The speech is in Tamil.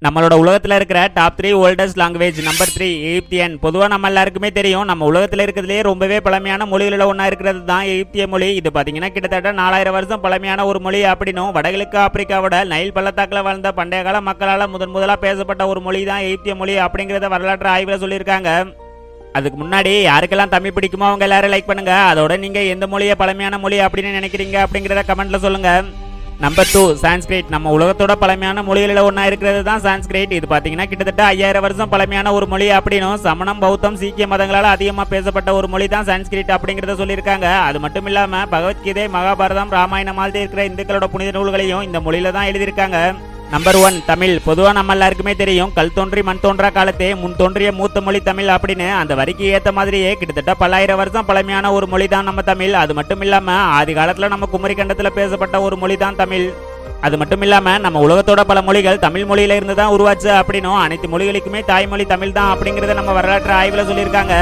நம்மளோட உலகத்துல இருக்கிற டாப் 3 ஓல்டஸ்ட் லாங்குவேஜ் நம்பர் 3 எகிப்தியன். பொதுவாக நம்ம எல்லாருக்குமே தெரியும், நம்ம உலகத்தில் இருக்கிறதுலே ரொம்பவே பழமையான மொழிகளில் ஒன்றா இருக்கிறது தான் எகிப்திய மொழி. இது பார்த்தீங்கன்னா கிட்டத்தட்ட 4000 வருஷம் பழமையான ஒரு மொழி அப்படின்னும், வடகிழக்கு ஆப்பிரிக்காவோட நைல் பள்ளத்தாக்கில் வாழ்ந்த பண்டைய கால மக்களால் முதலாக பேசப்பட்ட ஒரு மொழி தான் எகிப்திய மொழி அப்படிங்கிறத வரலாற்று ஆய்வில் சொல்லியிருக்காங்க. அதுக்கு முன்னாடி யாருக்கெல்லாம் தமிழ் பிடிக்குமோ அவங்க எல்லாரும் லைக் பண்ணுங்க. அதோட நீங்க எந்த மொழியை பழமையான மொழி அப்படின்னு நினைக்கிறீங்க அப்படிங்கிறத கமெண்ட்ல சொல்லுங்க. நம்பர் 2 சான்ஸ்கிரிட். நம்ம உலகத்தோட பழமையான மொழிகளில் ஒன்றா இருக்கிறது தான் சான்ஸ்கிரிட். இது பார்த்தீங்கன்னா கிட்டத்தட்ட 5000 வருஷம் பழமையான ஒரு மொழி அப்படின்னும், சமணம், பௌத்தம், சீக்கிய மதங்களால் அதிகமாக பேசப்பட்ட ஒரு மொழி தான் சான்ஸ்கிரிட் அப்படிங்கிறத சொல்லியிருக்காங்க. அது மட்டும் இல்லாமல் பகவத்கீதை, மகாபாரதம், ராமாயணம் மாதிரி இருக்கிற இந்துக்களோட புனித நூல்களையும் இந்த மொழியில தான் எழுதியிருக்காங்க. நம்பர் 1 தமிழ். பொதுவாக நம்ம எல்லாருக்குமே தெரியும், கல் தோன்றி மண் தோன்றா காலத்தே முன் தோன்றிய மூத்த மொழி தமிழ் அப்படின்னு. அந்த வரிக்கு ஏற்ற மாதிரியே கிட்டத்தட்ட பல்லாயிரம் வருஷம் பழமையான ஒரு மொழி தான் நம்ம தமிழ். அது மட்டும் இல்லாமல் ஆதி காலத்தில் நம்ம குமரி கண்டத்தில் பேசப்பட்ட ஒரு மொழி தான் தமிழ். அது மட்டும் இல்லாமல் நம்ம உலகத்தோட பல மொழிகள் தமிழ் மொழியில இருந்து தான் உருவாச்சு அப்படின்னும், அனைத்து மொழிகளுக்குமே தாய்மொழி தமிழ் தான் அப்படிங்கிறத நம்ம வரலாற்று ஆய்வில் சொல்லியிருக்காங்க.